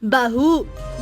बहू,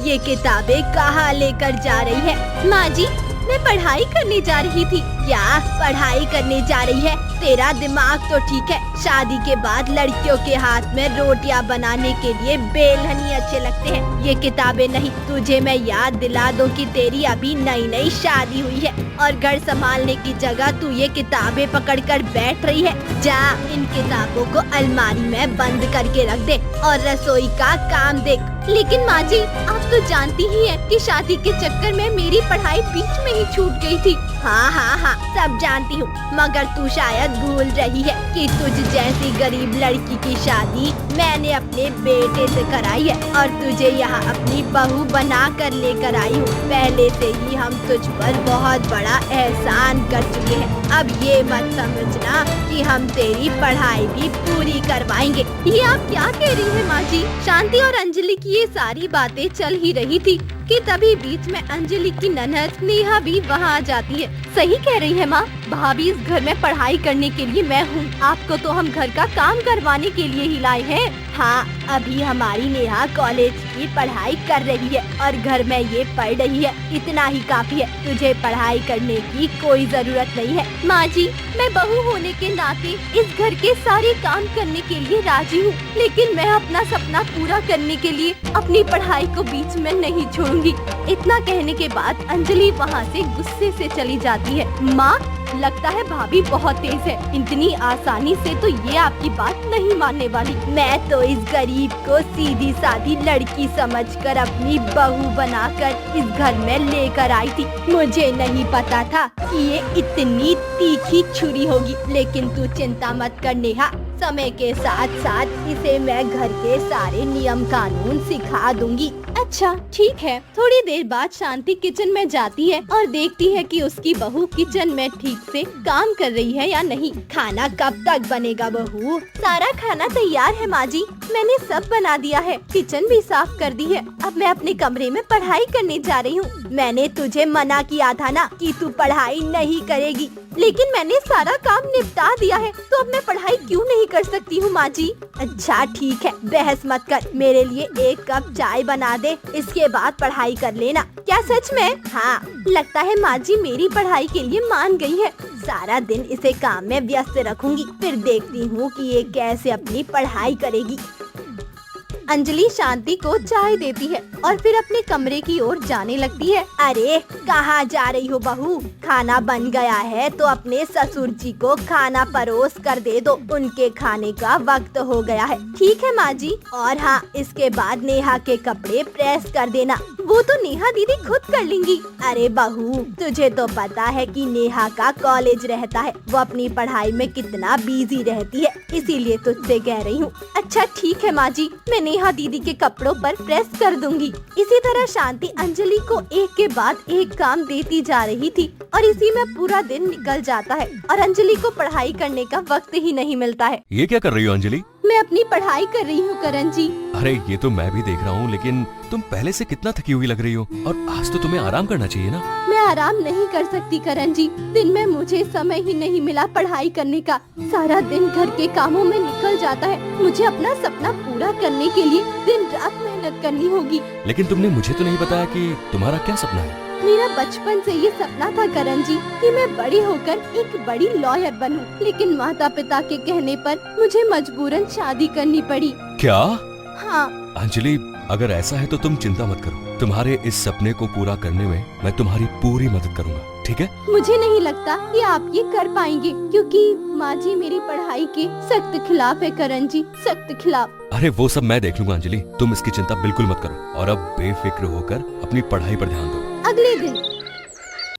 ये किताबें कहाँ लेकर जा रही है? माँ जी, मैं पढ़ाई करने जा रही थी। क्या पढ़ाई करने जा रही है? तेरा दिमाग तो ठीक है। शादी के बाद लड़कियों के हाथ में रोटियां बनाने के लिए बेलहनी अच्छे लगते हैं, ये किताबें नहीं। तुझे मैं याद दिला दूं कि तेरी अभी नई नई शादी हुई है और घर संभालने की जगह तू ये किताबें पकड़कर बैठ रही है। जा, इन किताबों को अलमारी में बंद करके रख दे और रसोई का काम देख। लेकिन माँ जी, आप तो जानती ही हैं कि शादी के चक्कर में मेरी पढ़ाई बीच में ही छूट गई थी। हाँ, सब जानती हूँ, मगर तू शायद भूल रही है कि तुझ जैसी गरीब लड़की की शादी मैंने अपने बेटे से कराई है और तुझे यहाँ अपनी बहू बना कर लेकर आई हूँ। पहले से ही हम तुझ पर बहुत बड़ा एहसान कर चुके हैं। अब ये मत समझना कि हम तेरी पढ़ाई भी पूरी करवाएंगे। ये आप क्या कह रही हैं माँ जी? शांति और अंजलि की ये सारी बातें चल ही रही थी कि तभी बीच में अंजलि की ननद नेहा भी वहाँ आ जाती है। सही कह रही है माँ, भाभी इस घर में पढ़ाई करने के लिए मैं हूँ, आपको तो हम घर का काम करवाने के लिए ही लाए हैं। हाँ, अभी हमारी नेहा कॉलेज की पढ़ाई कर रही है और घर में ये पढ़ रही है, इतना ही काफी है। तुझे पढ़ाई करने की कोई जरूरत नहीं है। माँ जी, मैं बहू होने के नाते इस घर के सारे काम करने के लिए राजी हूँ, लेकिन मैं अपना सपना पूरा करने के लिए अपनी पढ़ाई को बीच में नहीं छोड़ूंगी। इतना कहने के बाद अंजलि वहाँ से गुस्से से चली जाती है। माँ, लगता है भाभी बहुत तेज है, इतनी आसानी से तो ये आपकी बात नहीं मानने वाली। मैं तो इस गरीब को सीधी सादी लड़की समझकर अपनी बहू बनाकर इस घर में लेकर आई थी। मुझे नहीं पता था कि ये इतनी तीखी छुरी होगी, लेकिन तू चिंता मत कर नेहा, समय के साथ साथ इसे मैं घर के सारे नियम कानून सिखा दूंगी। अच्छा ठीक है। थोड़ी देर बाद शांति किचन में जाती है और देखती है कि उसकी बहू किचन में ठीक से काम कर रही है या नहीं। खाना कब तक बनेगा बहू? सारा खाना तैयार है माँ जी, मैंने सब बना दिया है, किचन भी साफ कर दी है। अब मैं अपने कमरे में पढ़ाई करने जा रही हूँ। मैंने तुझे मना किया था ना कि तू पढ़ाई नहीं करेगी, लेकिन मैंने सारा काम निपटा दिया है, तो अब मैं पढ़ाई क्यों नहीं कर सकती हूँ माँ जी? अच्छा ठीक है, बहस मत कर, मेरे लिए एक कप चाय बना दे, इसके बाद पढ़ाई कर लेना। क्या सच में? हाँ, लगता है माँ जी मेरी पढ़ाई के लिए मान गई है। सारा दिन इसे काम में व्यस्त रखूंगी, फिर देखती हूँ कि ये कैसे अपनी पढ़ाई करेगी। अंजलि शांति को चाय देती है और फिर अपने कमरे की ओर जाने लगती है। अरे कहाँ जा रही हो बहू? खाना बन गया है तो अपने ससुर जी को खाना परोस कर दे दो, उनके खाने का वक्त हो गया है। ठीक है माँ जी। और हाँ, इसके बाद नेहा के कपड़े प्रेस कर देना, वो तो नेहा दीदी खुद कर लेंगी। अरे बहू, तुझे तो पता है कि नेहा का कॉलेज रहता है, वो अपनी पढ़ाई में कितना बिजी रहती है, इसीलिए तुझसे कह रही हूँ। अच्छा ठीक है माँ जी, मैं नेहा दीदी के कपड़ों पर प्रेस कर दूंगी। इसी तरह शांति अंजलि को एक के बाद एक काम देती जा रही थी और इसी में पूरा दिन निकल जाता है और अंजलि को पढ़ाई करने का वक्त ही नहीं मिलता है। ये क्या कर रही हो अंजलि? मैं अपनी पढ़ाई कर रही हूँ करण जी। अरे ये तो मैं भी देख रहा हूँ, लेकिन तुम पहले से कितना थकी हुई लग रही हो और आज तो तुम्हें आराम करना चाहिए ना। मैं आराम नहीं कर सकती करण जी, दिन में मुझे समय ही नहीं मिला पढ़ाई करने का। सारा दिन घर के कामों में निकल जाता है, मुझे अपना सपना पूरा करने के लिए दिन रात मेहनत करनी होगी। लेकिन तुमने मुझे तो नहीं बताया कि तुम्हारा क्या सपना है। मेरा बचपन से ये सपना था करण जी कि मैं बड़ी होकर एक बड़ी लॉयर बनूं, लेकिन माता पिता के कहने पर मुझे मजबूरन शादी करनी पड़ी। क्या? हाँ अंजलि, अगर ऐसा है तो तुम चिंता मत करो, तुम्हारे इस सपने को पूरा करने में मैं तुम्हारी पूरी मदद करूंगा, ठीक है? मुझे नहीं लगता कि आप ये कर पाएंगे, क्योंकि माँ जी मेरी पढ़ाई के सख्त खिलाफ है करण जी, सख्त खिलाफ। अरे वो सब मैं देख लूंगा अंजलि, तुम इसकी चिंता बिल्कुल मत करो और अब बेफिक्र होकर अपनी पढ़ाई पर ध्यान दो। अगले दिन,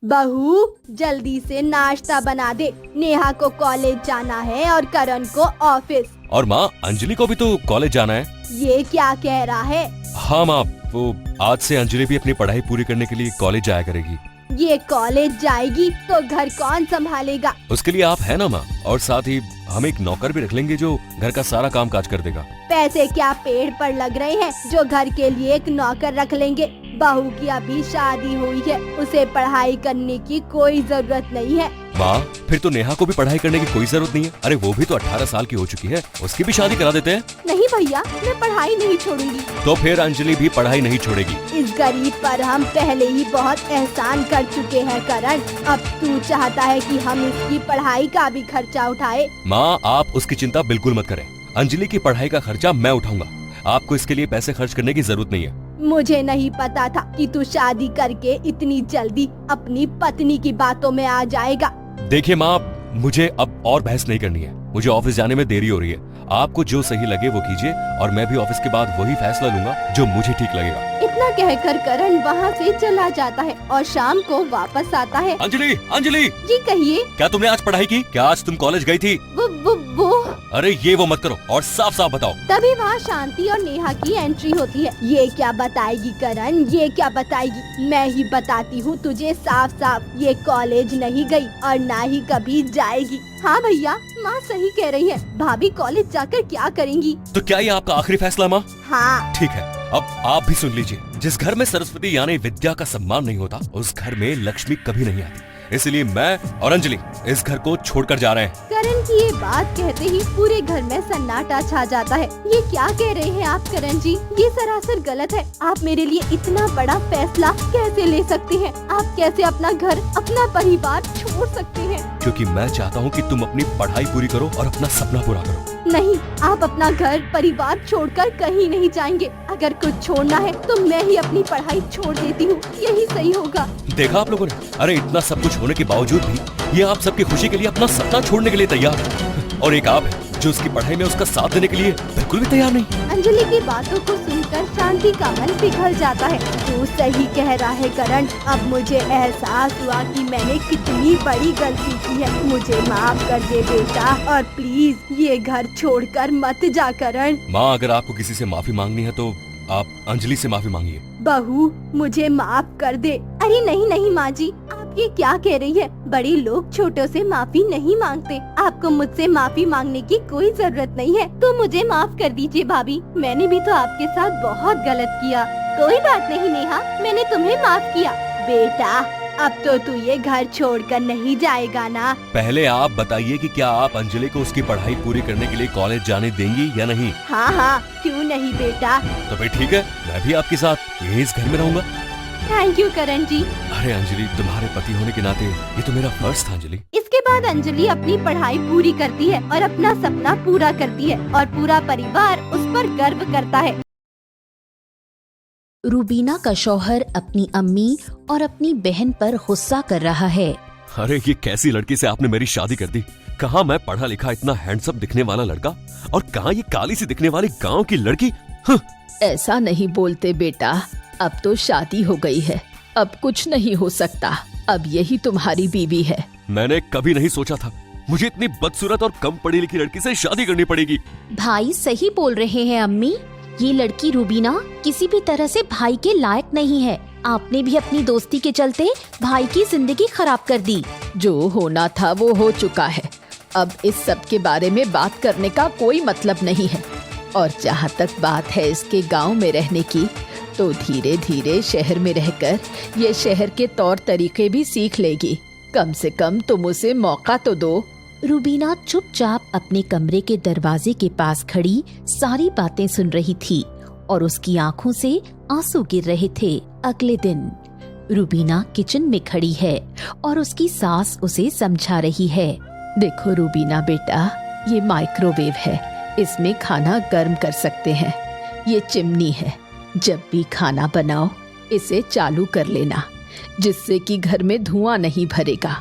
बहू जल्दी से नाश्ता बना दे, नेहा को कॉलेज जाना है और करण को ऑफिस। और माँ, अंजलि को भी तो कॉलेज जाना है। ये क्या कह रहा है? हाँ माँ, वो आज से अंजलि भी अपनी पढ़ाई पूरी करने के लिए कॉलेज जाया करेगी। ये कॉलेज जाएगी तो घर कौन संभालेगा? उसके लिए आप है ना माँ, और साथ ही हम एक नौकर भी रख लेंगे जो घर का सारा काम काज कर देगा। पैसे क्या पेड़ पर लग रहे हैं जो घर के लिए एक नौकर रख लेंगे। बहू की अभी शादी हुई है, उसे पढ़ाई करने की कोई जरूरत नहीं है। माँ, फिर तो नेहा को भी पढ़ाई करने की कोई जरूरत नहीं है। अरे वो भी तो 18 साल की हो चुकी है, उसकी भी शादी करा देते हैं। नहीं भैया, मैं पढ़ाई नहीं छोड़ूंगी। तो फिर अंजलि भी पढ़ाई नहीं छोड़ेगी। इस गरीब पर हम पहले ही बहुत एहसान कर चुके हैं करण। अब तू चाहता है कि हम इसकी पढ़ाई का भी खर्चा उठाए। माँ, आप उसकी चिंता बिल्कुल मत करें। अंजलि की पढ़ाई का खर्चा मैं उठाऊंगा। आपको इसके लिए पैसे खर्च करने की जरूरत नहीं है। मुझे नहीं पता था कि तू शादी करके इतनी जल्दी अपनी पत्नी की बातों में आ जाएगा। देखिए माँ, मुझे अब और बहस नहीं करनी है। मुझे ऑफिस जाने में देरी हो रही है। आपको जो सही लगे वो कीजिए और मैं भी ऑफिस के बाद वही फैसला लूंगा जो मुझे ठीक लगेगा। इतना कहकर करण वहाँ से चला जाता है और शाम को वापस आता है। अंजलि, अंजलि, जी कहिए। क्या तुमने आज पढ़ाई की? क्या आज तुम कॉलेज गई थी? वो अरे ये वो मत करो और साफ साफ बताओ। तभी वहाँ शांति और नेहा की एंट्री होती है। ये क्या बताएगी करण, ये क्या बताएगी? मैं ही बताती हूँ तुझे साफ साफ। ये कॉलेज नहीं गई और ना ही कभी जाएगी। हाँ भैया, माँ सही कह रही है। भाभी कॉलेज जाकर क्या करेंगी? तो क्या ये आपका आखिरी फैसला माँ? हाँ। ठीक है, अब आप भी सुन लीजिए। जिस घर में सरस्वती यानी विद्या का सम्मान नहीं होता, उस घर में लक्ष्मी कभी नहीं आती। इसलिए मैं और अंजलि इस घर को छोड़कर जा रहे हैं। करण की ये बात कहते ही पूरे घर में सन्नाटा छा जाता है। ये क्या कह रहे हैं आप करण जी? ये सरासर गलत है। आप मेरे लिए इतना बड़ा फैसला कैसे ले सकते हैं? आप कैसे अपना घर, अपना परिवार छोड़ सकते हैं? क्योंकि मैं चाहता हूँ कि तुम अपनी पढ़ाई पूरी करो और अपना सपना पूरा करो। नहीं, आप अपना घर परिवार छोड़कर कहीं नहीं जाएंगे। अगर कुछ छोड़ना है तो मैं ही अपनी पढ़ाई छोड़ देती हूँ, यही सही होगा। देखा आप लोगों ने? अरे इतना सब कुछ होने के बावजूद भी ये आप सबकी खुशी के लिए अपना सपना छोड़ने के लिए तैयार है। और एक आप है जो उसकी पढ़ाई में उसका साथ देने के लिए बिल्कुल भी तैयार नहीं। अंजलि की बातों को सुनकर शांति का मन पिघल जाता है। तू सही कह रहा है करण। अब मुझे एहसास हुआ कि मैंने कितनी बड़ी गलती की है। मुझे माफ कर दे बेटा और प्लीज ये घर छोड़कर मत जा करण। माँ, अगर आपको किसी से माफी मांगनी है तो आप अंजलि से माफी मांगिए। बहू, मुझे माफ कर दे। अरे नहीं नहीं माँ जी, आप ये क्या कह रही है? बड़े लोग छोटों से माफी नहीं मांगते। आपको मुझसे माफी मांगने की कोई जरूरत नहीं है। तो मुझे माफ कर दीजिए भाभी। मैंने भी तो आपके साथ बहुत गलत किया। कोई बात नहीं नेहा, मैंने तुम्हें माफ किया। बेटा, अब तो तू ये घर छोड़कर नहीं जाएगा ना? पहले आप बताइए कि क्या आप अंजलि को उसकी पढ़ाई पूरी करने के लिए कॉलेज जाने देंगी या नहीं? हाँ हाँ, क्यों नहीं बेटा। तो फिर ठीक है, मैं भी आपके साथ यही इस घर में रहूंगा। थैंक यू करण जी। अरे अंजलि, तुम्हारे पति होने के नाते ये तो मेरा फर्ज था अंजलि। इसके बाद अंजलि अपनी पढ़ाई पूरी करती है और अपना सपना पूरा करती है और पूरा परिवार उस पर गर्व करता है। रूबीना का शौहर अपनी अम्मी और अपनी बहन पर गुस्सा कर रहा है। अरे ये कैसी लड़की से आपने मेरी शादी कर दी? कहाँ मैं पढ़ा लिखा इतना हैंडसम दिखने वाला लड़का और कहाँ ये काली सी दिखने वाली गांव की लड़की। ऐसा नहीं बोलते बेटा, अब तो शादी हो गई है, अब कुछ नहीं हो सकता। अब यही तुम्हारी बीवी है। मैंने कभी नहीं सोचा था मुझे इतनी बदसूरत और कम पढ़ी लिखी लड़की से शादी करनी पड़ेगी। भाई सही बोल रहे हैं अम्मी, ये लड़की रूबीना किसी भी तरह से भाई के लायक नहीं है। आपने भी अपनी दोस्ती के चलते भाई की जिंदगी खराब कर दी। जो होना था वो हो चुका है। अब इस सब के बारे में बात करने का कोई मतलब नहीं है। और जहाँ तक बात है इसके गांव में रहने की, तो धीरे धीरे शहर में रहकर ये शहर के तौर तरीके भी सीख लेगी। कम से कम तुम उसे मौका तो दो। रूबीना चुपचाप अपने कमरे के दरवाजे के पास खड़ी सारी बातें सुन रही थी और उसकी आंखों से आंसू गिर रहे थे। अगले दिन रूबीना किचन में खड़ी है और उसकी सास उसे समझा रही है। देखो रूबीना बेटा, ये माइक्रोवेव है, इसमें खाना गर्म कर सकते हैं। ये चिमनी है, जब भी खाना बनाओ इसे चालू कर लेना, जिससे कि घर में धुआं नहीं भरेगा।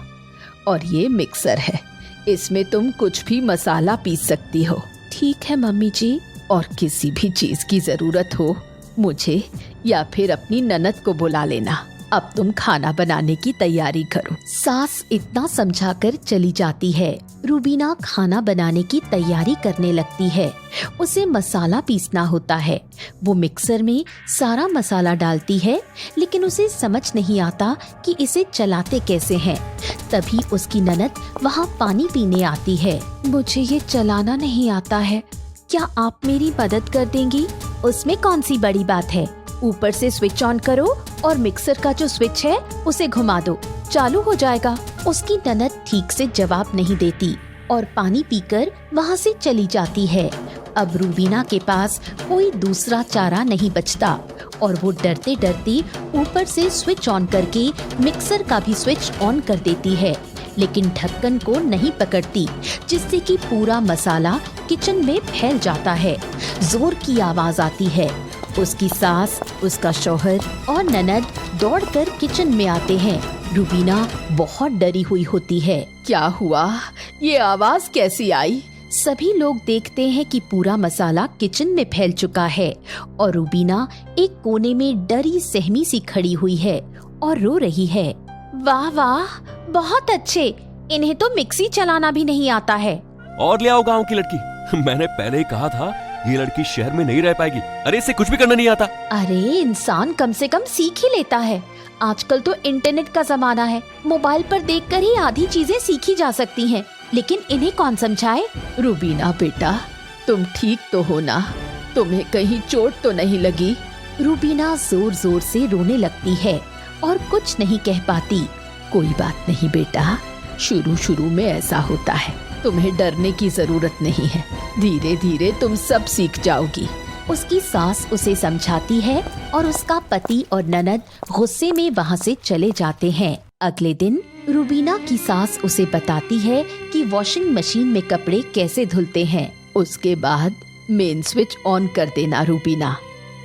और ये मिक्सर है, इसमें तुम कुछ भी मसाला पीस सकती हो। ठीक है मम्मी जी, और किसी भी चीज की जरूरत हो मुझे या फिर अपनी ननद को बुला लेना। अब तुम खाना बनाने की तैयारी करो। सास इतना समझाकर चली जाती है। रूबीना खाना बनाने की तैयारी करने लगती है। उसे मसाला पीसना होता है। वो मिक्सर में सारा मसाला डालती है, लेकिन उसे समझ नहीं आता कि इसे चलाते कैसे हैं। तभी उसकी ननद वहाँ पानी पीने आती है। मुझे ये चलाना नहीं आता है, क्या आप मेरी मदद कर देंगी? उसमें कौन सी बड़ी बात है। ऊपर से स्विच ऑन करो और मिक्सर का जो स्विच है उसे घुमा दो, चालू हो जाएगा। उसकी ननद ठीक से जवाब नहीं देती और पानी पीकर वहाँ से चली जाती है। अब रूबीना के पास कोई दूसरा चारा नहीं बचता और वो डरते डरते ऊपर से स्विच ऑन करके मिक्सर का भी स्विच ऑन कर देती है, लेकिन ढक्कन को नहीं पकड़ती, जिससे कि पूरा मसाला किचन में फैल जाता है। जोर की आवाज आती है। उसकी सास, उसका शौहर और ननद दौड़कर किचन में आते हैं। रूबीना बहुत डरी हुई होती है। क्या हुआ? ये आवाज कैसी आई? सभी लोग देखते हैं कि पूरा मसाला किचन में फैल चुका है और रूबीना एक कोने में डरी सहमी सी खड़ी हुई है और रो रही है। वाह वाह, बहुत अच्छे, इन्हें तो मिक्सी चलाना भी नहीं आता है। और ले आओ गांव की लड़की। मैंने पहले ही कहा था ये लड़की शहर में नहीं रह पाएगी। अरे इसे कुछ भी करना नहीं आता। अरे इंसान कम से कम सीख ही लेता है। आजकल तो इंटरनेट का जमाना है, मोबाइल पर देखकर ही आधी चीजें सीखी जा सकती हैं, लेकिन इन्हें कौन समझाए। रूबीना बेटा, तुम ठीक तो हो ना? तुम्हें कहीं चोट तो नहीं लगी? रूबीना जोर जोर से रोने लगती है और कुछ नहीं कह पाती। कोई बात नहीं बेटा, शुरू शुरू में ऐसा होता है, तुम्हें डरने की जरूरत नहीं है, धीरे धीरे तुम सब सीख जाओगी। उसकी सास उसे समझाती है और उसका पति और ननद गुस्से में वहाँ से चले जाते हैं। अगले दिन रूबीना की सास उसे बताती है कि वॉशिंग मशीन में कपड़े कैसे धुलते हैं। उसके बाद मेन स्विच ऑन कर देना रूबीना।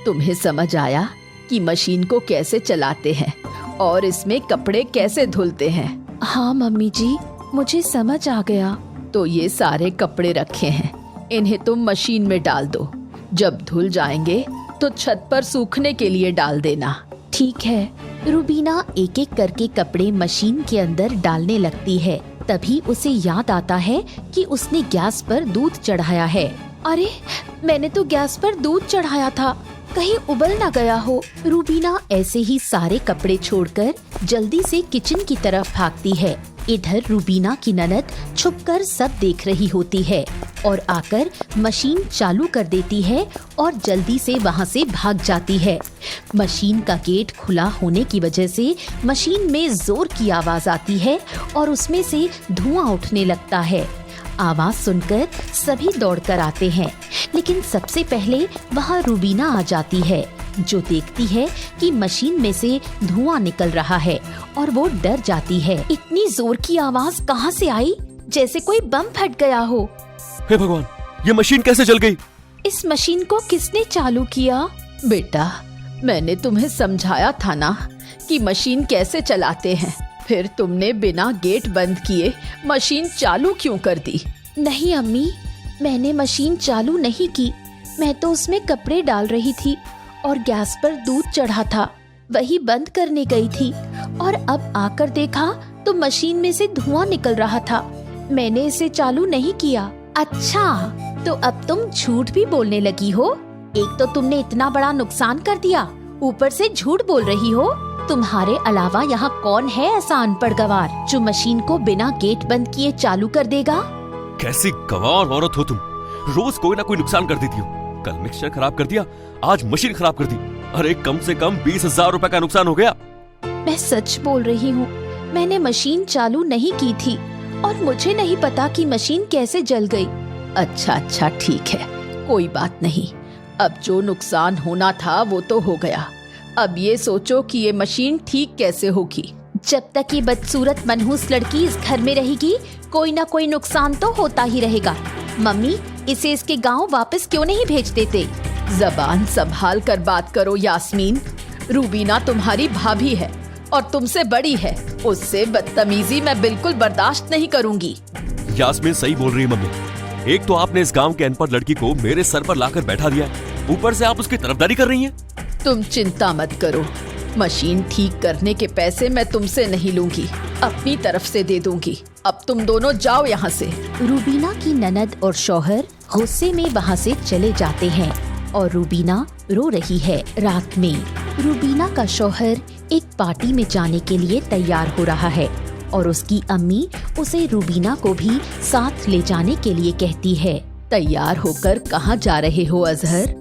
तुम्हें समझ आया कि मशीन को कैसे चलाते हैं और इसमें कपड़े कैसे धुलते हैं? हाँ मम्मी जी, मुझे समझ आ गया। तो ये सारे कपड़े रखे हैं, इन्हें तुम मशीन में डाल दो। जब धुल जाएंगे तो छत पर सूखने के लिए डाल देना। ठीक है। रूबीना एक एक करके कपड़े मशीन के अंदर डालने लगती है। तभी उसे याद आता है कि उसने गैस पर दूध चढ़ाया है। अरे, मैंने तो गैस पर दूध चढ़ाया था, कहीं उबल ना गया हो। रूबीना ऐसे ही सारे कपड़े छोड़कर जल्दी से किचन की तरफ भागती है। इधर रूबीना की ननद छुपकर सब देख रही होती है और आकर मशीन चालू कर देती है और जल्दी से वहाँ से भाग जाती है। मशीन का गेट खुला होने की वजह से मशीन में जोर की आवाज आती है और उसमें से धुआं उठने लगता है। आवाज सुनकर सभी दौड़कर आते हैं, लेकिन सबसे पहले वहाँ रूबीना आ जाती है, जो देखती है कि मशीन में से धुआं निकल रहा है और वो डर जाती है। इतनी जोर की आवाज कहाँ से आई? जैसे कोई बम फट गया हो। हे भगवान, ये मशीन कैसे जल गई? इस मशीन को किसने चालू किया? बेटा, मैंने तुम्हें समझाया था ना कि मशीन कैसे चलाते हैं, फिर तुमने बिना गेट बंद किए मशीन चालू क्यों कर दी? नहीं अम्मी, मैंने मशीन चालू नहीं की, मैं तो उसमें कपड़े डाल रही थी और गैस पर दूध चढ़ा था, वही बंद करने गई थी और अब आकर देखा तो मशीन में से धुआं निकल रहा था, मैंने इसे चालू नहीं किया। अच्छा, तो अब तुम झूठ भी बोलने लगी हो। एक तो तुमने इतना बड़ा नुकसान कर दिया, ऊपर से झूठ बोल रही हो। तुम्हारे अलावा यहाँ कौन है ऐसा अनपढ़ गवार जो मशीन को बिना गेट बंद किए चालू कर देगा? कैसी गवार औरत हो तुम, रोज कोई ना कोई नुकसान कर देती हो। कल मिक्सचर खराब कर दिया, आज मशीन खराब कर दी। अरे कम से कम 20,000 रुपए का नुकसान हो गया। मैं सच बोल रही हूँ, मैंने मशीन चालू नहीं की थी और मुझे नहीं पता कि मशीन कैसे जल गई। अच्छा ठीक है, कोई बात नहीं। अब जो नुकसान होना था वो तो हो गया। अब ये सोचो कि ये मशीन ठीक कैसे होगी। जब तक ये बदसूरत मनहूस लड़की इस घर में रहेगी, कोई ना कोई नुकसान तो होता ही रहेगा। मम्मी, इसे इसके गांव वापस क्यों नहीं भेज देते? जबान संभाल कर बात करो यास्मीन। रूबीना तुम्हारी भाभी है और तुमसे बड़ी है, उससे बदतमीजी मैं बिल्कुल बर्दाश्त नहीं करूंगी। यास्मीन सही बोल रही है मम्मी। एक तो आपने इस गांव के अनपढ़ लड़की को मेरे सर पर लाकर बैठा दिया, ऊपर से आप उसकी तरफदारी कर रही हैं। तुम चिंता मत करो, मशीन ठीक करने के पैसे मैं तुमसे नहीं लूंगी, अपनी तरफ से दे दूंगी। अब तुम दोनों जाओ यहाँ से। रूबीना की ननद और शौहर गुस्से में वहाँ से चले जाते हैं और रूबीना रो रही है। रात में रूबीना का शौहर एक पार्टी में जाने के लिए तैयार हो रहा है और उसकी अम्मी उसे रूबीना को भी साथ ले जाने के लिए कहती है। तैयार होकर कहाँ जा रहे हो अजहर?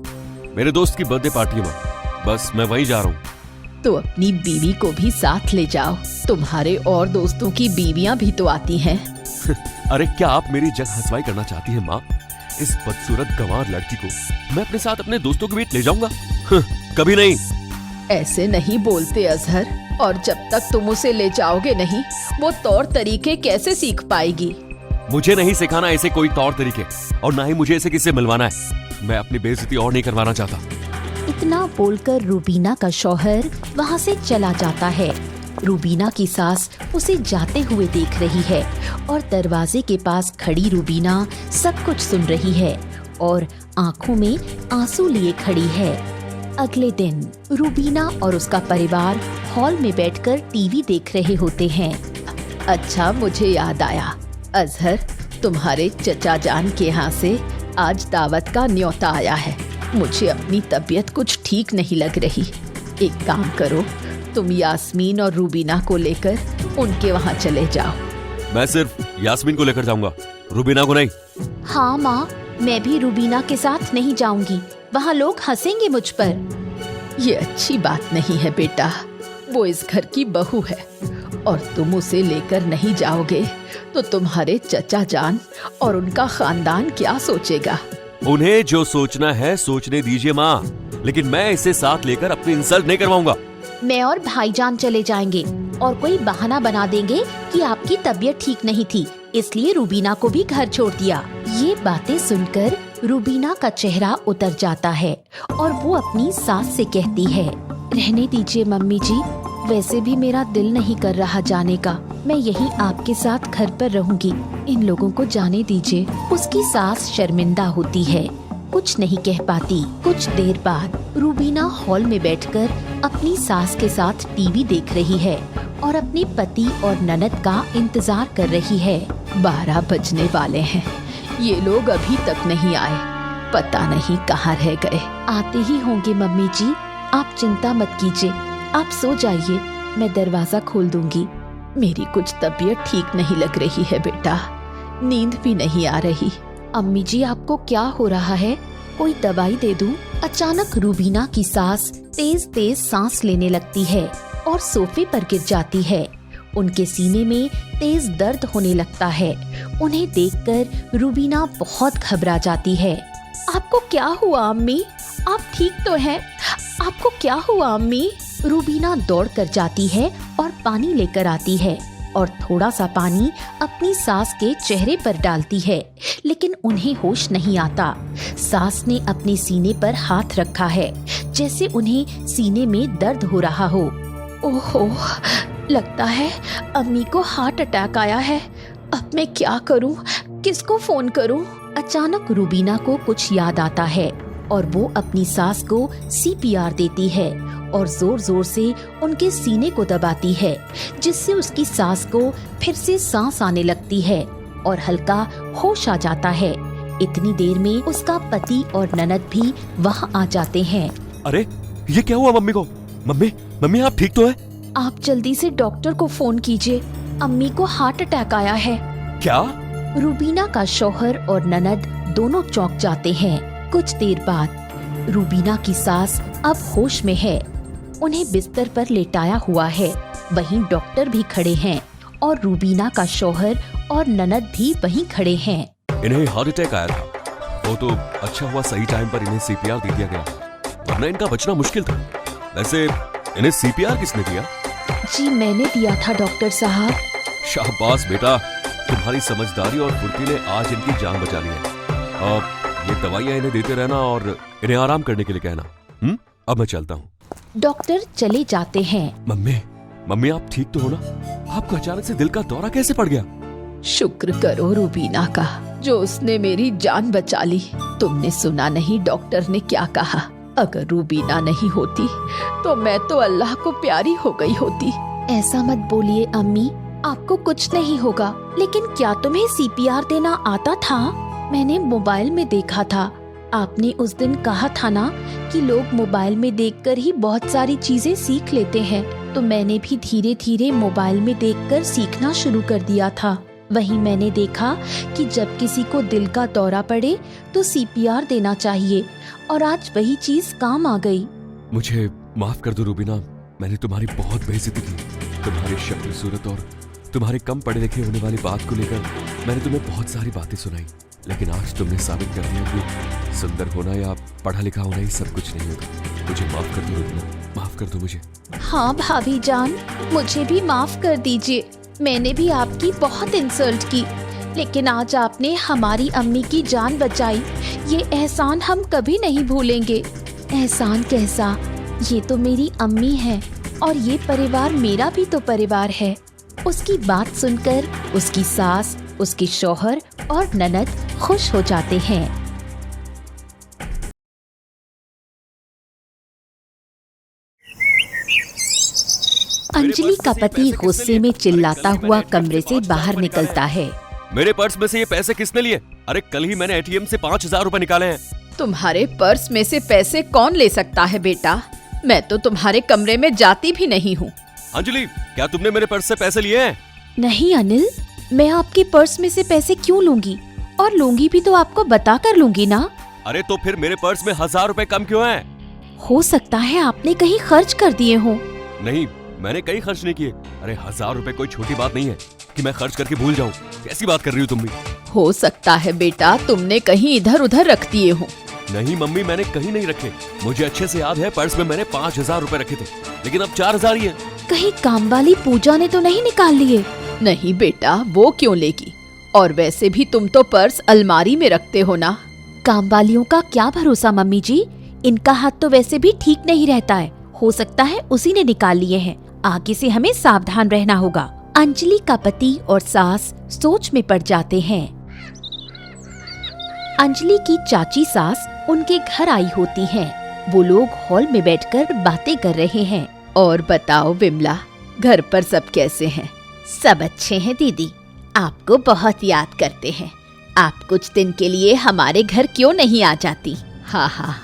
मेरे दोस्त की बर्थडे पार्टी है माँ, बस मैं वहीं जा रहा हूँ। तो अपनी बीवी को भी साथ ले जाओ, तुम्हारे और दोस्तों की बीवियां भी तो आती हैं। अरे क्या आप मेरी जग हंसवाई करना चाहती हैं माँ? इस बदसूरत गंवार लड़की को मैं अपने साथ अपने दोस्तों के बीच ले जाऊंगा? कभी नहीं। ऐसे नहीं बोलते अजहर, और जब तक तुम उसे ले जाओगे नहीं, वो तौर तरीके कैसे सीख पाएगी? मुझे नहीं सिखाना ऐसे कोई तौर तरीके, और ना ही मुझे ऐसे किससे मिलवाना है। मैं अपनी बेइज्जती और नहीं करवाना चाहता। इतना बोलकर रूबीना का शौहर वहाँ से चला जाता है। रूबीना की सास उसे जाते हुए देख रही है और दरवाजे के पास खड़ी रूबीना सब कुछ सुन रही है और आंखों में आंसू लिए खड़ी है। अगले दिन रूबीना और उसका परिवार हॉल में बैठकर टीवी देख रहे होते हैं। अच्छा, मुझे याद आया अजहर, तुम्हारे चचा जान के यहाँ से आज दावत का न्योता आया है। मुझे अपनी तबीयत कुछ ठीक नहीं लग रही। एक काम करो, तुम यास्मीन और रूबीना को लेकर उनके वहाँ चले जाओ। मैं सिर्फ यास्मीन को लेकर जाऊंगा, रूबीना को नहीं। हाँ माँ, मैं भी रूबीना के साथ नहीं जाऊंगी, वहाँ लोग हंसेंगे मुझ पर। ये अच्छी बात नहीं है बेटा, वो इस घर की बहू है और तुम उसे लेकर नहीं जाओगे तो तुम्हारे चचा जान और उनका खानदान क्या सोचेगा? उन्हें जो सोचना है सोचने दीजिए माँ, लेकिन मैं इसे साथ लेकर अपनी इंसल्ट नहीं करवाऊंगा। मैं और भाईजान चले जाएंगे और कोई बहाना बना देंगे कि आपकी तबीयत ठीक नहीं थी, इसलिए रूबीना को भी घर छोड़ दिया। ये बातें सुनकर रूबीना का चेहरा उतर जाता है और वो अपनी सास से कहती है, रहने दीजिए मम्मी जी, वैसे भी मेरा दिल नहीं कर रहा जाने का। मैं यहीं आपके साथ घर पर रहूंगी, इन लोगों को जाने दीजिए। उसकी सास शर्मिंदा होती है, कुछ नहीं कह पाती। कुछ देर बाद रूबीना हॉल में बैठकर अपनी सास के साथ टीवी देख रही है और अपने पति और ननद का इंतजार कर रही है। 12 बजने वाले हैं, ये लोग अभी तक नहीं आए, पता नहीं कहाँ रह गए। आते ही होंगे मम्मी जी, आप चिंता मत कीजिए, आप सो जाइए, मैं दरवाजा खोल दूंगी। मेरी कुछ तबीयत ठीक नहीं लग रही है बेटा, नींद भी नहीं आ रही। अम्मी जी, आपको क्या हो रहा है? कोई दवाई दे दूं? अचानक रूबीना की सास तेज तेज सांस लेने लगती है और सोफे पर गिर जाती है। उनके सीने में तेज दर्द होने लगता है। उन्हें देखकर रूबीना बहुत घबरा जाती है। आपको क्या हुआ अम्मी? आप ठीक तो हैं? आपको क्या हुआ अम्मी? रूबीना दौड़ कर जाती है और पानी लेकर आती है और थोड़ा सा पानी अपनी सास के चेहरे पर डालती है, लेकिन उन्हें होश नहीं आता। सास ने अपने सीने पर हाथ रखा है, जैसे उन्हें सीने में दर्द हो रहा हो। ओहो, लगता है अम्मी को हार्ट अटैक आया है। अब मैं क्या करूं? किसको फोन करूं? अचानक रूबीना को कुछ याद आता है और वो अपनी सास को CPR देती है और जोर जोर से उनके सीने को दबाती है, जिससे उसकी सास को फिर से सांस आने लगती है और हल्का होश आ जाता है। इतनी देर में उसका पति और ननद भी वहाँ आ जाते हैं। अरे ये क्या हुआ मम्मी को? मम्मी आप ठीक तो है? आप जल्दी से डॉक्टर को फोन कीजिए, अम्मी को हार्ट अटैक आया है। क्या? रूबीना का शौहर और ननद दोनों चौंक जाते हैं। कुछ देर बाद रूबीना की सास अब होश में है, उन्हें बिस्तर पर लेटाया हुआ है। वहीं डॉक्टर भी खड़े हैं और रूबीना का शौहर और ननद भी वहीं खड़े हैं। इन्हें हार्ट अटैक आया था, वो तो अच्छा हुआ सही टाइम पर इन्हें CPR दे दिया गया, वरना इनका बचना मुश्किल था। वैसे इन्हें CPR किसने दिया? जी मैंने दिया था डॉक्टर साहब। शाबाश बेटा, तुम्हारी समझदारी और फुर्ती ने आज इनकी जान बचा ली है। अब ये दवाइयाँ इन्हें देते रहना और इन्हें आराम करने के लिए कहना। अब मैं चलता हूँ। डॉक्टर चले जाते हैं। मम्मी आप ठीक तो हो ना? आपको अचानक से दिल का दौरा कैसे पड़ गया? शुक्र करो रूबीना का, जो उसने मेरी जान बचा ली। तुमने सुना नहीं डॉक्टर ने क्या कहा? अगर रूबीना नहीं होती तो मैं तो अल्लाह को प्यारी हो गई होती। ऐसा मत बोलिए अम्मी, आपको कुछ नहीं होगा। लेकिन क्या तुम्हें CPR देना आता था? मैंने मोबाइल में देखा था। आपने उस दिन कहा था ना कि लोग मोबाइल में देखकर ही बहुत सारी चीजें सीख लेते हैं, तो मैंने भी धीरे धीरे मोबाइल में देखकर सीखना शुरू कर दिया था। वहीं मैंने देखा कि जब किसी को दिल का दौरा पड़े तो सीपीआर देना चाहिए, और आज वही चीज काम आ गई। मुझे माफ कर दो रूबीना, मैंने तुम्हारी बहुत बेइज्जती की। तुम्हारी शक्ल सूरत और तुम्हारे कम पढ़े लिखे होने वाली बात को लेकर मैंने तुम्हें बहुत सारी बातें सुनाई, लेकिन आज तुमने साबित कर दिया कि सुंदर होना या पढ़ा लिखा होना ही सब कुछ नहीं होता। मुझे माफ कर दो रूबीना, माफ कर दो मुझे। हाँ भाभी जान, मुझे भी माफ कर दीजिए। मैंने भी आपकी बहुत इंसल्ट की, लेकिन आज आपने हमारी अम्मी की जान बचाई। ये एहसान हम कभी नहीं भूलेंगे। एहसान कैसा, ये तो मेरी अम्मी है और ये परिवार मेरा भी तो परिवार है। उसकी बात सुनकर उसकी सास, उसके शौहर और ननद खुश हो जाते हैं। अंजलि का पति गुस्से में चिल्लाता हुआ कमरे से बाहर निकलता है। मेरे पर्स में से ये पैसे किसने लिए? अरे कल ही मैंने एटीएम से 5,000 रुपए निकाले हैं। तुम्हारे पर्स में से पैसे कौन ले सकता है बेटा? मैं तो तुम्हारे कमरे में जाती भी नहीं हूँ। अंजलि, क्या तुमने मेरे पर्स से पैसे लिए हैं? नहीं अनिल, मैं आपके पर्स में से पैसे क्यों लूंगी, और लूंगी भी तो आपको बता कर लूंगी ना। अरे तो फिर मेरे पर्स में 1,000 रुपए कम क्यों हैं? हो सकता है आपने कहीं खर्च कर दिए हो। नहीं, मैंने कहीं खर्च नहीं किए। अरे 1,000 रुपए कोई छोटी बात नहीं है कि मैं खर्च करके भूल जाऊं। कैसी बात कर रही हो तुम भी? हो सकता है बेटा तुमने कहीं इधर उधर रख दिए हो। नहीं मम्मी, मैंने कहीं नहीं रखे। मुझे अच्छे से याद है पर्स में मैंने 5,000 रुपए रखे थे, लेकिन अब 4,000 ही है। कहीं काम वाली पूजा ने तो नहीं निकाल लिए? नहीं बेटा, वो क्यों लेगी? और वैसे भी तुम तो पर्स अलमारी में रखते हो ना। काम वालियों का क्या भरोसा मम्मी जी, इनका हाथ तो वैसे भी ठीक नहीं रहता है। हो सकता है उसी ने निकाल लिए हैं। आगे से हमें सावधान रहना होगा। अंजलि का पति और सास सोच में पड़ जाते हैं। अंजलि की चाची सास उनके घर आई होती हैं। वो लोग हॉल में बैठकर बातें कर रहे हैं। और बताओ विमला, घर पर सब कैसे हैं? सब अच्छे हैं दीदी, आपको बहुत याद करते हैं। आप कुछ दिन के लिए हमारे घर क्यों नहीं आ जाती? हाँ,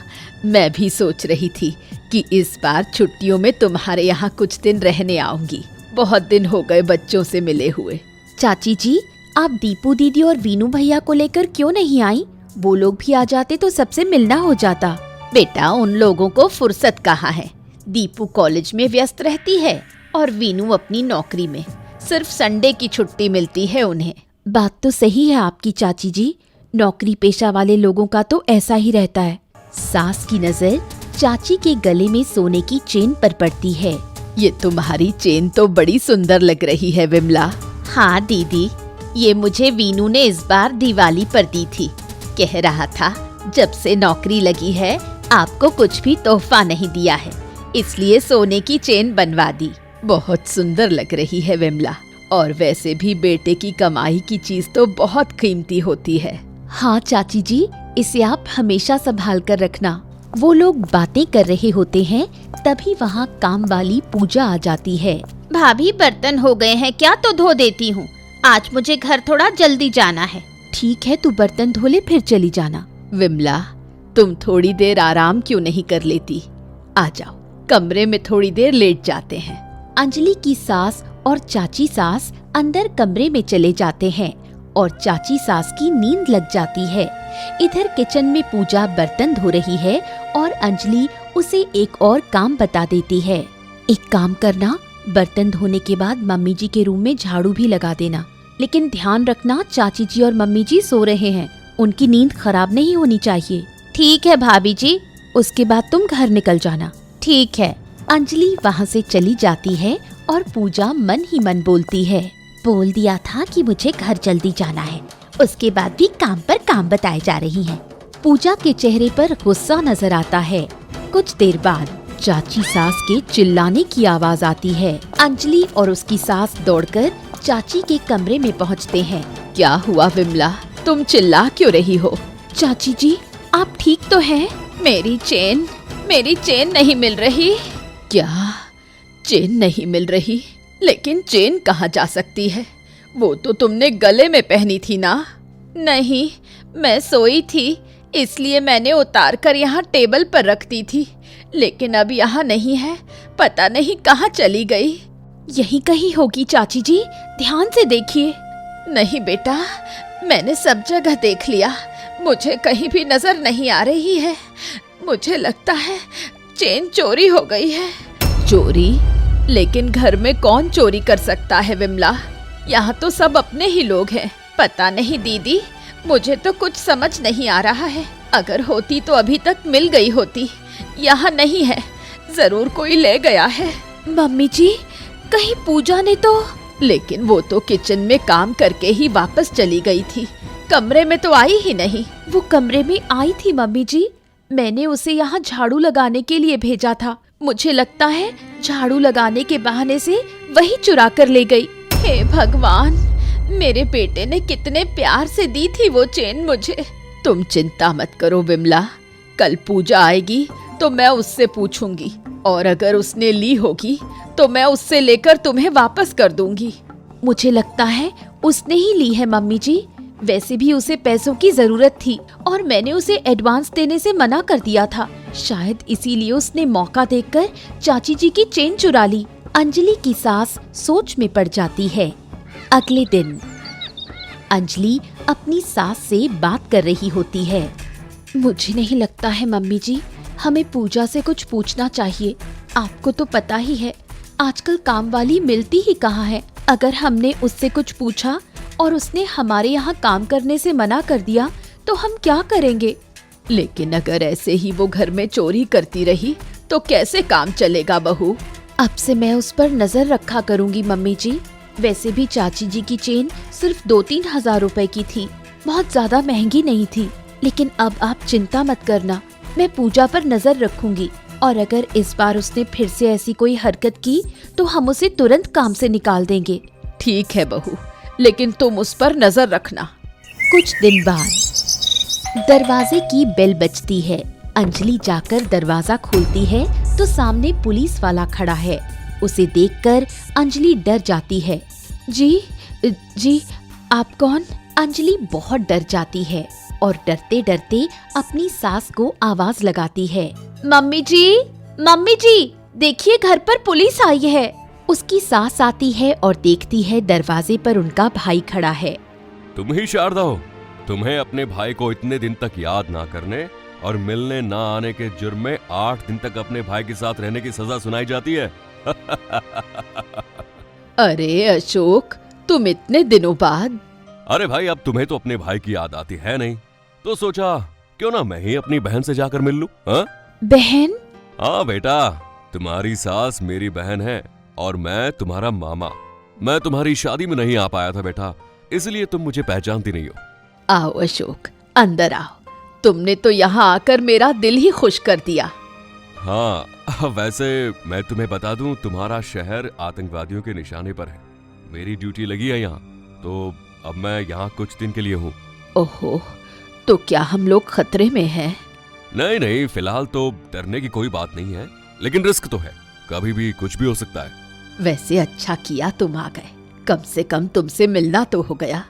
मैं भी सोच रही थी कि इस बार छुट्टियों में तुम्हारे यहाँ कुछ दिन रहने आऊंगी। बहुत दिन हो गए बच्चों से मिले हुए। चाची जी, आप दीपू दीदी और वीनू भैया को लेकर क्यों नहीं आई? वो लोग भी आ जाते तो सबसे मिलना हो जाता। बेटा, उन लोगों को फुर्सत कहाँ है। दीपू कॉलेज में व्यस्त रहती है और वीनू अपनी नौकरी में। सिर्फ संडे की छुट्टी मिलती है उन्हें। बात तो सही है आपकी चाची जी, नौकरी पेशा वाले लोगों का तो ऐसा ही रहता है। सास की नजर चाची के गले में सोने की चेन पर पड़ती है। ये तुम्हारी चेन तो बड़ी सुंदर लग रही है विमला। हाँ दीदी, ये मुझे वीनू ने इस बार दिवाली पर दी थी। कह रहा था जब से नौकरी लगी है आपको कुछ भी तोहफा नहीं दिया है, इसलिए सोने की चेन बनवा दी। बहुत सुंदर लग रही है विमला। और वैसे भी बेटे की कमाई की चीज तो बहुत कीमती होती है। हाँ चाची जी, इसे आप हमेशा संभाल कर रखना। वो लोग बातें कर रहे होते हैं, तभी वहाँ काम वाली पूजा आ जाती है। भाभी, बर्तन हो गए हैं क्या, तो धो देती हूँ। आज मुझे घर थोड़ा जल्दी जाना है। ठीक है, तू बर्तन धो ले फिर चली जाना। विमला, तुम थोड़ी देर आराम क्यों नहीं कर लेती? आ जाओ, कमरे में थोड़ी देर लेट जाते हैं। अंजलि की सास और चाची सास अंदर कमरे में चले जाते हैं और चाची सास की नींद लग जाती है। इधर किचन में पूजा बर्तन धो रही है और अंजलि उसे एक और काम बता देती है। एक काम करना, बर्तन धोने के बाद मम्मी जी के रूम में झाड़ू भी लगा देना, लेकिन ध्यान रखना चाची जी और मम्मी जी सो रहे हैं, उनकी नींद खराब नहीं होनी चाहिए। ठीक है भाभी जी, उसके बाद तुम घर निकल जाना। ठीक है। अंजलि वहाँ से चली जाती है और पूजा मन ही मन बोलती है, बोल दिया था कि मुझे घर जल्दी जाना है, उसके बाद भी काम पर काम बताए जा रही हैं। पूजा के चेहरे पर गुस्सा नजर आता है। कुछ देर बाद चाची सास के चिल्लाने की आवाज आती है। अंजलि और उसकी सास दौड़कर चाची के कमरे में पहुंचते हैं। क्या हुआ विमला, तुम चिल्ला क्यों रही हो? चाची जी, आप ठीक तो हैं? मेरी चेन नहीं मिल रही। क्या चेन नहीं मिल रही? लेकिन चेन कहाँ जा सकती है? वो तो तुमने गले में पहनी थी ना? नहीं, मैं सोई थी, इसलिए मैंने उतार कर यहाँ टेबल पर रख दी थी, लेकिन अब यहाँ नहीं है, पता नहीं कहाँ चली गई। यहीं कहीं होगी चाची जी, ध्यान से देखिए। नहीं बेटा, मैंने सब जगह देख लिया, मुझे कहीं भी नजर नहीं आ रही है। मुझे लगता है चेन चोरी हो गई है। चोरी? लेकिन घर में कौन चोरी कर सकता है विमला? यहाँ तो सब अपने ही लोग हैं। पता नहीं दीदी, मुझे तो कुछ समझ नहीं आ रहा है। अगर होती तो अभी तक मिल गई होती। यहाँ नहीं है, जरूर कोई ले गया है। मम्मी जी, कहीं पूजा ने तो... लेकिन वो तो किचन में काम करके ही वापस चली गई थी, कमरे में तो आई ही नहीं। वो कमरे में आई थी मम्मी जी, मैंने उसे यहाँ झाड़ू लगाने के लिए भेजा था। मुझे लगता है झाड़ू लगाने के बहाने से वही चुरा कर ले गई। हे भगवान, मेरे बेटे ने कितने प्यार से दी थी वो चेन मुझे। तुम चिंता मत करो विमला, कल पूजा आएगी तो मैं उससे पूछूंगी, और अगर उसने ली होगी तो मैं उससे लेकर तुम्हें वापस कर दूंगी। मुझे लगता है उसने ही ली है मम्मी जी। वैसे भी उसे पैसों की जरूरत थी और मैंने उसे एडवांस देने से मना कर दिया था। शायद इसीलिए उसने मौका देखकर चाची जी की चेन चुरा ली। अंजलि की सास सोच में पड़ जाती है। अगले दिन अंजलि अपनी सास से बात कर रही होती है। मुझे नहीं लगता है मम्मी जी, हमें पूजा से कुछ पूछना चाहिए। आपको तो पता ही है आजकल काम वाली मिलती ही कहाँ है। अगर हमने उससे कुछ पूछा और उसने हमारे यहाँ काम करने से मना कर दिया तो हम क्या करेंगे? लेकिन अगर ऐसे ही वो घर में चोरी करती रही तो कैसे काम चलेगा बहू? अब से मैं उस पर नजर रखा करूंगी मम्मी जी। वैसे भी चाची जी की चेन सिर्फ 2-3 हजार रुपए की थी, बहुत ज्यादा महंगी नहीं थी। लेकिन अब आप चिंता मत करना, मैं पूजा पर नजर रखूंगी और अगर इस बार उसने फिर से ऐसी कोई हरकत की तो हम उसे तुरंत काम से निकाल देंगे। ठीक है बहू, लेकिन तुम उस पर नजर रखना। कुछ दिन बाद दरवाजे की बेल बजती है। अंजलि जाकर दरवाजा खोलती है तो सामने पुलिस वाला खड़ा है। उसे देखकर अंजलि डर जाती है। जी आप कौन? अंजलि बहुत डर जाती है और डरते डरते अपनी सास को आवाज लगाती है। मम्मी जी, देखिए घर पर पुलिस आई है। उसकी सास आती है और देखती है दरवाजे पर उनका भाई खड़ा है। तुम ही शारदा हो? तुम्हें अपने भाई को इतने दिन तक याद ना करने और मिलने ना आने के जुर्म में 8 दिन तक अपने भाई के साथ रहने की सजा सुनाई जाती है। अरे अशोक, तुम इतने दिनों बाद? अरे भाई, अब तुम्हें तो अपने भाई की याद आती है नहीं, तो सोचा क्यों ना मैं ही अपनी बहन से जाकर मिल लूं। हाँ? बहन? हाँ बेटा, तुम्हारी सास मेरी बहन है और मैं तुम्हारा मामा। मैं तुम्हारी शादी में नहीं आ पाया था बेटा, इसलिए तुम मुझे पहचानती नहीं हो। आओ अशोक, अंदर आओ। तुमने तो यहाँ आकर मेरा दिल ही खुश कर दिया। हाँ, वैसे मैं तुम्हें बता दूं, तुम्हारा शहर आतंकवादियों के निशाने पर है। मेरी ड्यूटी लगी है यहाँ, तो अब मैं यहाँ कुछ दिन के लिए हूँ। ओहो, तो क्या हम लोग खतरे में हैं? नहीं, फिलहाल तो डरने की कोई बात नहीं है, लेकिन रिस्क तो है, कभी भी कुछ भी हो सकता है। वैसे अच्छा किया तुम आ गए, कम से कम तुमसे मिलना तो हो गया।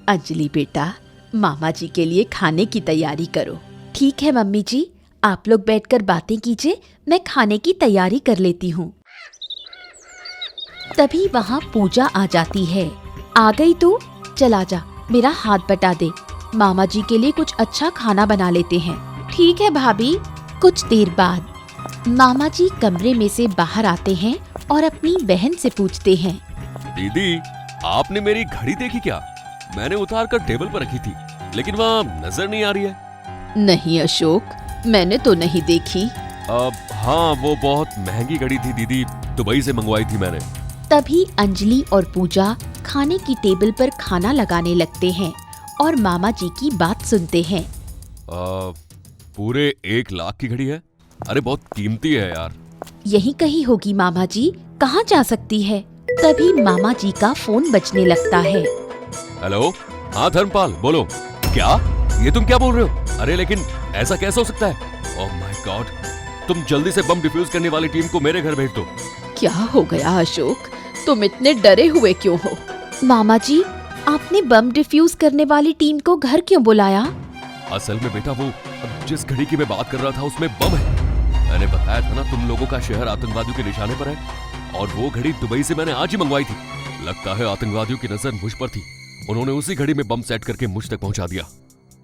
अंजलि बेटा, मामा जी के लिए खाने की तैयारी करो। ठीक है मम्मी जी, आप लोग बैठकर बातें कीजिए, मैं खाने की तैयारी कर लेती हूँ। तभी वहाँ पूजा आ जाती है। आ गई तू? चला जा, मेरा हाथ बटा दे। मामा जी के लिए कुछ अच्छा खाना बना लेते हैं। ठीक है भाभी। कुछ देर बाद मामा जी कमरे में से बाहर आते हैं और अपनी बहन से पूछते हैं। दीदी, आपने मेरी घड़ी देखी क्या? मैंने उतार कर टेबल पर रखी थी, लेकिन वहाँ नजर नहीं आ रही है। नहीं अशोक, मैंने तो नहीं देखी। हाँ, वो बहुत महंगी घड़ी थी दीदी, दुबई से मंगवाई थी मैंने। तभी अंजलि और पूजा खाने की टेबल पर खाना लगाने लगते हैं और मामा जी की बात सुनते हैं। पूरे 1 लाख की घड़ी है? अरे बहुत कीमती है यार। यही कहीं होगी मामा जी, कहाँ जा सकती है? तभी मामा जी का फोन बजने लगता है। हेलो, हाँ धर्मपाल, बोलो। क्या? ये तुम क्या बोल रहे हो? अरे लेकिन ऐसा कैसे हो सकता है? ओह माय गॉड, तुम जल्दी से बम डिफ्यूज करने वाली टीम को मेरे घर भेज दो। क्या हो गया अशोक, तुम इतने डरे हुए क्यों हो? मामा जी, आपने बम डिफ्यूज करने वाली टीम को घर क्यों बुलाया? असल में बेटा, वो जिस घड़ी की मैं बात कर रहा था उसमें बम है। मैंने बताया था ना, तुम लोगों का शहर आतंकवादियों के निशाने पर है, और वो घड़ी दुबई से मैंने आज ही मंगवाई थी। लगता है आतंकवादियों की नजर मुझ पर थी, उन्होंने उसी घड़ी में बम सेट करके मुझ तक पहुंचा दिया।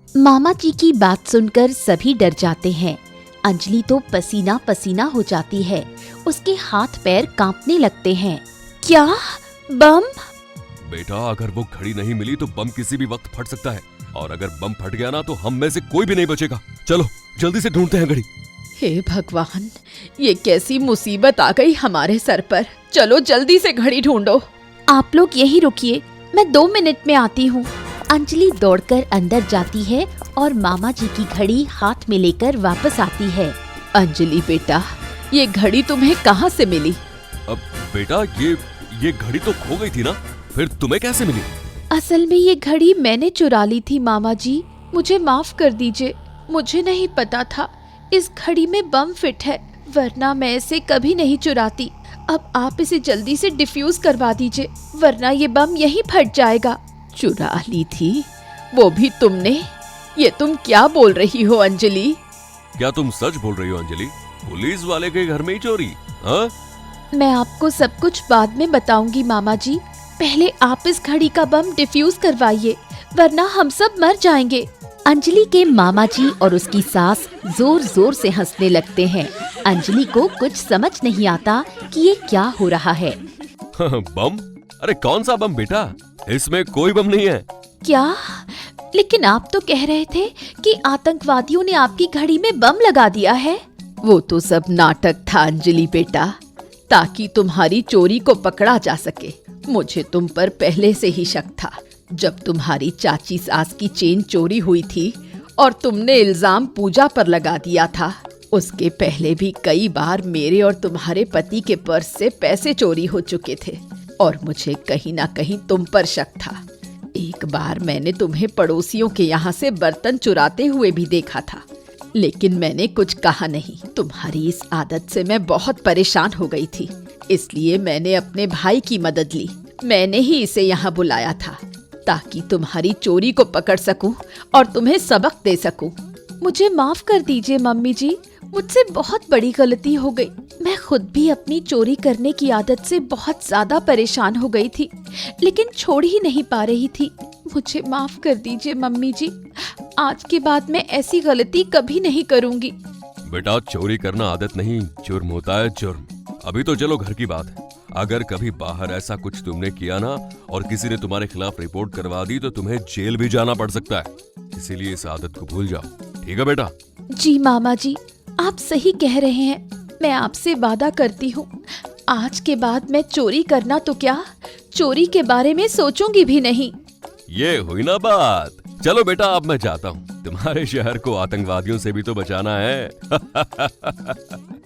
मामा जी की बात सुनकर सभी डर जाते हैं। अंजलि तो पसीना पसीना हो जाती है, उसके हाथ पैर कांपने लगते हैं। क्या बम? बेटा अगर वो घड़ी नहीं मिली तो बम किसी भी वक्त फट सकता है, और अगर बम फट गया ना तो हम में से कोई भी नहीं बचेगा। चलो जल्दी से ढूंढते हैं घड़ी। हे भगवान, ये कैसी मुसीबत आ गई हमारे सर पर। चलो जल्दी से घड़ी ढूंढो। आप लोग यहीं रुकिए, मैं 2 मिनट में आती हूँ। अंजलि दौड़कर अंदर जाती है और मामा जी की घड़ी हाथ में लेकर वापस आती है। अंजलि बेटा, ये घड़ी तुम्हें कहाँ से मिली? अब बेटा ये घड़ी तो खो गई थी ना, फिर तुम्हें कैसे मिली? असल में ये घड़ी मैंने चुरा ली थी मामा जी, मुझे माफ कर दीजिए। मुझे नहीं पता था इस घड़ी में बम फिट है, वरना मैं इसे कभी नहीं चुराती। अब आप इसे जल्दी से डिफ्यूज करवा दीजिए, वरना ये बम यहीं फट जाएगा। चुरा ली थी? वो भी तुमने? ये तुम क्या बोल रही हो अंजलि? क्या तुम सच बोल रही हो अंजलि? पुलिस वाले के घर में ही चोरी? हाँ? मैं आपको सब कुछ बाद में बताऊंगी मामा जी, पहले आप इस घड़ी का बम डिफ्यूज करवाइए, वरना हम सब मर जाएंगे। अंजलि के मामा जी और उसकी सास जोर जोर से हंसने लगते हैं। अंजलि को कुछ समझ नहीं आता कि ये क्या हो रहा है। बम? अरे कौन सा बम बेटा? इसमें कोई बम नहीं है। क्या? लेकिन आप तो कह रहे थे कि आतंकवादियों ने आपकी घड़ी में बम लगा दिया है। वो तो सब नाटक था अंजलि बेटा, ताकि तुम्हारी चोरी को पकड़ा जा सके। मुझे तुम पर पहले से ही शक था। जब तुम्हारी चाची सास की चेन चोरी हुई थी और तुमने इल्जाम पूजा पर लगा दिया था, उसके पहले भी कई बार मेरे और तुम्हारे पति के पर्स से पैसे चोरी हो चुके थे और मुझे कहीं ना कहीं तुम पर शक था। एक बार मैंने तुम्हें पड़ोसियों के यहाँ से बर्तन चुराते हुए भी देखा था, लेकिन मैंने कुछ कहा नहीं। तुम्हारी इस आदत से मैं बहुत परेशान हो गई थी, इसलिए मैंने अपने भाई की मदद ली। मैंने ही इसे यहाँ बुलाया था ताकि तुम्हारी चोरी को पकड़ सकूं और तुम्हें सबक दे सकूं। मुझे माफ कर दीजिए मम्मी जी, मुझसे बहुत बड़ी गलती हो गई। मैं खुद भी अपनी चोरी करने की आदत से बहुत ज्यादा परेशान हो गई थी, लेकिन छोड़ ही नहीं पा रही थी। मुझे माफ कर दीजिए मम्मी जी, आज के बाद मैं ऐसी गलती कभी नहीं करूंगी। बेटा चोरी करना आदत नहीं, जुर्म होता है जुर्म। अभी तो चलो घर की बात है। अगर कभी बाहर ऐसा कुछ तुमने किया ना और किसी ने तुम्हारे खिलाफ रिपोर्ट करवा दी तो तुम्हें जेल भी जाना पड़ सकता है, इसीलिए इस आदत को भूल जाओ, ठीक है बेटा? जी मामा जी, आप सही कह रहे हैं। मैं आपसे वादा करती हूँ, आज के बाद मैं चोरी करना तो क्या, चोरी के बारे में सोचूंगी भी नहीं। ये हुई ना बात। चलो बेटा अब मैं जाता हूँ, तुम्हारे शहर को आतंकवादियों से भी तो बचाना है।